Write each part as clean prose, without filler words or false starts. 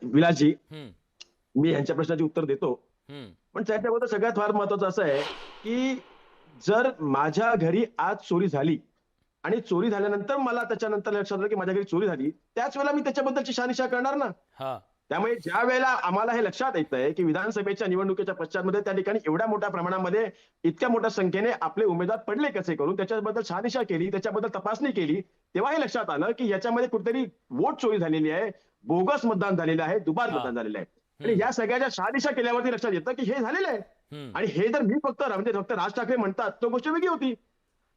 विलासजी, हं, मी ह्यांच्या प्रश्नाचे उत्तर देतो. हं. पण त्याच्याबद्दल सगळ्यात फार महत्वाचं असं आहे, की जर माझ्या घरी आज चोरी झाली आणि चोरी झाल्यानंतर मला त्याच्यानंतर लक्षात आलं, की माझ्या घरी चोरी झाली, त्याच वेळेला मी त्याच्याबद्दलची शहानिशा करणार ना. हां. त्यामुळे ज्या वेळेला आम्हाला हे लक्षात येतंय, की विधानसभेच्या निवडणुकीच्या पश्चातमध्ये त्या ठिकाणी एवढ्या मोठ्या प्रमाणामध्ये इतक्या मोठ्या संख्येने आपले उमेदवार पडले कसे करून, त्याच्याबद्दल शहानिशा केली, त्याच्याबद्दल तपासणी केली, तेव्हा हे लक्षात आलं, की याच्यामध्ये कुठेतरी वोट चोरी झालेली आहे, बोगस मतदान झालेलं आहे, दुबार हां. मतदान झालेलं आहे. आणि हं, या सगळ्याच्या शहानिशा केल्यावरती लक्षात येतं, की हे झालेलं आहे. हं, आणि हे जर मी फक्त राज ठाकरे म्हणतात, तो गोष्ट वेगळी होती.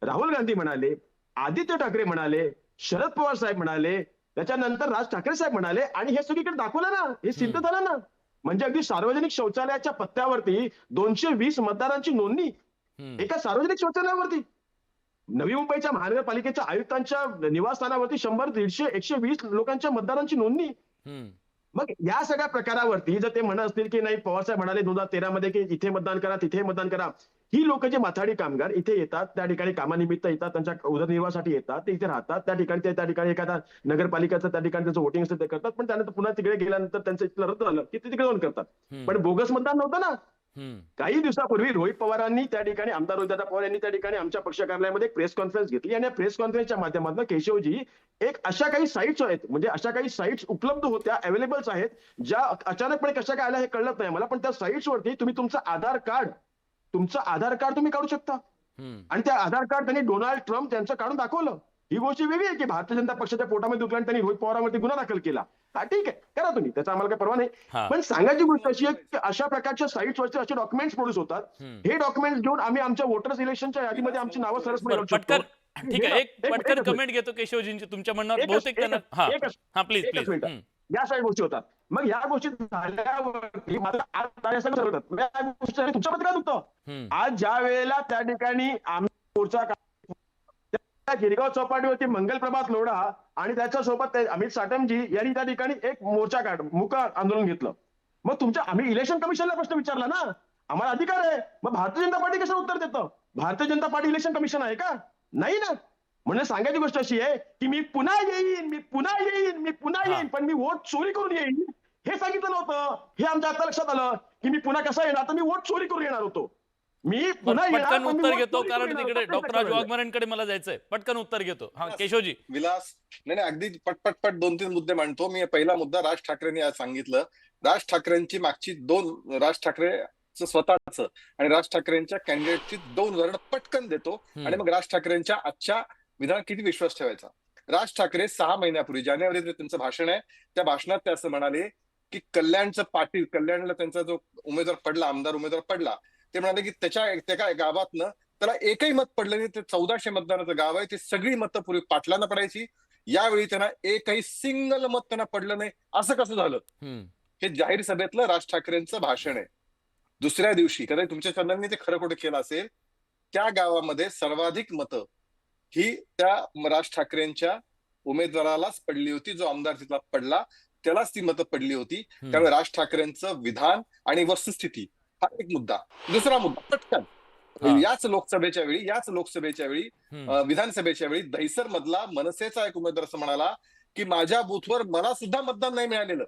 राहुल गांधी म्हणाले, आदित्य ठाकरे म्हणाले, शरद पवार साहेब म्हणाले, त्याच्यानंतर राज ठाकरे साहेब म्हणाले आणि हे सगळीकडे दाखवलं ना, हे सिद्ध हं, झालं ना. म्हणजे अगदी सार्वजनिक शौचालयाच्या पत्त्यावरती 220 मतदारांची नोंदणी हं, एका सार्वजनिक शौचालयावरती. नवी मुंबईच्या महानगरपालिकेच्या आयुक्तांच्या निवासस्थानावरती 100, 150, 120 लोकांच्या मतदारांची नोंदणी. हं, मग या सगळ्या प्रकारावरती जर ते म्हणत असतील, की नाही पवारसाहेब म्हणाले 2013 मध्ये, की इथे मतदान करा, तिथे मतदान करा. ही लोक जे माथाडी कामगार इथे येतात, त्या ठिकाणी कामानिमित्त येतात, त्यांच्या उदरनिर्वाहासाठी येतात, ते इथे राहतात, त्या ठिकाणी एखादा नगरपालिकेचं त्या ठिकाणी त्यांचं वोटिंग असेल ते करतात, पण त्यानंतर पुन्हा तिकडे गेल्यानंतर त्यांचं इथलं रद्द झालं, की ते तिकडे जाऊन करतात. हं, पण बोगस मतदान नव्हतं ना. हं. काही दिवसापूर्वी रोहित पवारांनी त्या ठिकाणी आमदार रोहितदादा पवार यांनी त्या ठिकाणी आमच्या पक्ष कार्यालयामध्ये एक प्रेस कॉन्फरन्स घेतली आणि या प्रेस कॉन्फरन्सच्या माध्यमातून केशवजी एक अशा काही साईट्स आहेत, म्हणजे अशा काही साईट्स उपलब्ध होत्या, अवेलेबल्स आहेत, ज्या अचानकपणे कशा काय आल्या हे कळत नाही मला, पण त्या साईट्सवरती तुम्ही तुमचं आधार कार्ड तुम्ही काढू शकता. हं. आणि त्या आधार कार्ड त्यांनी डोनाल्ड ट्रम्प त्यांचं काढून दाखवलं. ही गोष्ट वेगळी आहे, की भारतीय जनता पक्षाच्या पोटामध्ये दुखला आणि त्यांनी रोहित पवारांवरती गुन्हा दाखल केला. हा ठीक आहे, करा तुम्ही, त्याचा आम्हाला काही परवा नाही. हां. पण सांगायची गोष्ट अशी आहे, की अशा प्रकारच्या साईट्सवरचे असे डॉक्युमेंट्स प्रोड्यूस होतात. हं. हे डॉक्युमेंट्स घेऊन आम्ही आमच्या वोटर्स इलेक्शनच्या यादीमध्ये आमची नावं सरसपणे बरं घालू शकतो. पटकन ठीक आहे. एक पटकन एकच मिनिट. कमेंट घेतो केशवजींची तुमच्या म्हणण्यावर एकच बहुतेक त्यांना एकच हां. एकच हां, प्लीज, एकच प्लीज. मिनिट. हं, या सगळ्या गोष्टी होतात. मग या गोष्टी झाल्यावरती मात्र आज या सगळं ठरवतात. मग या गोष्टी तुमच्याबद्दल काय होतं? हं. आज ज्या वेळेला त्या ठिकाणी आम्ही मोर्चा त्या गिरगाव चौपाटीवरती मंगलप्रभात लोढा आणि त्याच्यासोबत अमित साटमजी यांनी त्या ठिकाणी एक मूक आंदोलन घेतलं. मग आम्ही इलेक्शन कमिशनला प्रश्न विचारला ना, आम्हाला अधिकार आहे. मग भारतीय जनता पार्टी कसं उत्तर देतं? Bharatiya Janata party election commission आहे का? नाही ना. म्हणजे सांगायची गोष्ट अशी आहे, की मी पुन्हा येईन, मी पुन्हा येईन, मी पुन्हा हां. येईन, पण मी वोट चोरी करून येईन हे सांगितलं नव्हतं. हे आमच्या आता लक्षात आलं, की मी पुन्हा कसा येणार, तर मी वोट चोरी करून येणार होतो. मी बरं पुन्हा येणार, पटकन पण मी उत्तर वोट घेतो चोरी करून कारण येणार तिकडे होतो. डॉक्टर राज वाघमारेंकडे मला जायचंय. पटकन उत्तर घेतो. हां, केशवजी. विलास, नाही नाही, अगदी पटपट 2-3 मुद्दे मांडतो मी. पहिला मुद्दा राज ठाकरेंनी आज सांगितलं. राज ठाकरेंची मागची राज ठाकरेंचं स्वतःचं आणि राज ठाकरेंच्या कॅन्डिडेटची 2 उदाहरणं पटकन देतो आणि मग राज ठाकरेंच्या आजच्या विधानात किती विश्वास ठेवायचा. राज ठाकरे 6 महिन्यापूर्वी जानेवारीत त्यांचं भाषण आहे, त्या भाषणात ते असं म्हणाले की कल्याणला त्यांचा जो आमदार उमेदवार पडला, ते म्हणाले की त्या गावातनं त्याला एकही मत पडलं नाही. ते 1400 मतदानाचं गाव आहे, ते सगळी मतं पूर्वी पाटलांना पडायची. यावेळी त्यांना एकही सिंगल मत त्यांना पडलं नाही. असं कसं झालं? हं, हे जाहीर सभेतलं राज ठाकरेंचं भाषण आहे. दुसऱ्या दिवशी कदाचित तुमच्या चॅनलने ते खरं खोटं केलं असेल, त्या गावामध्ये सर्वाधिक मतं ही त्या राज ठाकरेंच्या उमेदवारालाच पडली होती. जो आमदार तिथला पडला त्यालाच ती मतं पडली होती. हं. त्यामुळे राज ठाकरेंचं विधान आणि वस्तुस्थिती हा एक मुद्दा. दुसरा मुद्दा पटकन हां. याच लोकसभेच्या वेळी हं. विधानसभेच्या वेळी दहिसर मधला मनसेचा एक उमेदवार असं म्हणाला की माझ्या बूथवर मला सुद्धा मतदान नाही मिळालेलं,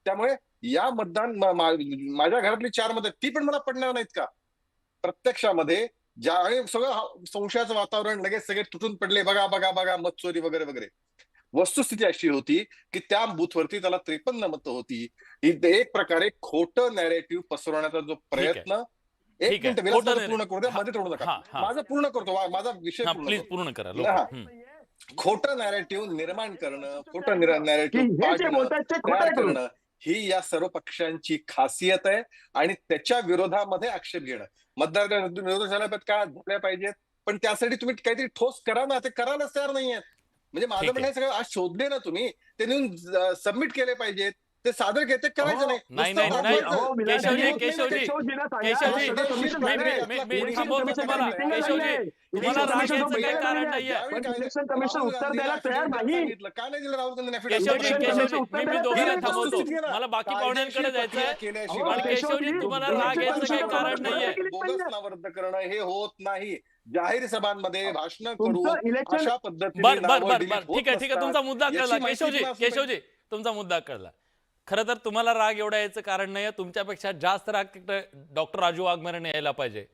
त्यामुळे या माझ्या घरातली 4 मतं ती पण मला पडणार नाहीत का? प्रत्यक्षामध्ये आणि सगळं संशयाचं वातावरण, लगेच सगळे तुटून पडले, बघा बघा बघा मत चोरी वगैरे वगैरे. वस्तुस्थिती अशी होती की त्या बूथवरती त्याला 53 मतं होती. एक प्रकारे खोटं नॅरेटिव्ह पसरवण्याचा जो प्रयत्न. एक ठीक आहे. मिनिट विलास, खोटं माझं पूर्ण करू द्या, मध्ये तोडू नका. हां, हां. माझं पूर्ण करतो, माझा विषय हां, पूर्ण प्लीज करतो. पूर्ण करा हा. लवकर. हं. खोटं नॅरेटिव्ह निर्माण करणं, खोटं की नॅरेटिव्ह हे जे पाडणं, बोलतात ते खोटं तयार आहे करून. करणं, ही या सर्व पक्षांची खासियत आहे आणि त्याच्या विरोधामध्ये आक्षेप घेणं. मतदार विरोध झाल्या पाहिजेत, पण त्यासाठी तुम्ही काहीतरी ठोस करा ना. ते करायलाच तयार नाहीयेत. म्हणजे माझं ठीक म्हणणं आहे. हे सगळं आज शोधले ना तुम्ही, ते नेऊन सबमिट केले पाहिजेत. ते सादर ते करायचं नाही. नाही, नुसतं नाही, नाही. दाखवायचं. केशवजी, होत नाही ना ते. केशवजीला सांगा, केशवजी, हे सगळं submission झालंय. मी Election थांबवतो commission तुम्हाला. meeting ला केशवजी, झालंय. तुम्हाला Election राग commission यायचं काही meeting ला कारण झालंय. नाहीये. पण त्यावेळी Election commission राहुल उत्तर द्यायला गांधीला तयार नाही. सांगितलं का नाही दिलं राहुल गांधींनी affidavit? Keshavji, Election Keshavji, commission उत्तर मी द्यायला दोघांना तयार थांबवतो. नाही. मला बाकी पाहुण्यांकडे जायचंय. केल्याशिवाय अहो, आणि केशवजी, तुम्हाला राग Election यायचं काही commission कारण उत्तर नाहीये. केलीच बोगस पाहिजे. नाव रद्द करणं हे होत नाही. जाहीर सभांमध्ये भाषण करून तुमचं इलेक्शन अशा पद्धतीने बर बर नावं बर delete बर होत ठीक आहे. नसतात. तुमचा मुद्दा याची कळला माहिती केशवजी. तुम्हाला असली पाहिजे. केशवजी, तुमचा मुद्दा कळला. खरं तर तुम्हाला राग एवढा यायचं कारण नाही, तुमच्यापेक्षा जास्त राग डॉक्टर राजू वाघमारेने यायला पाहिजे.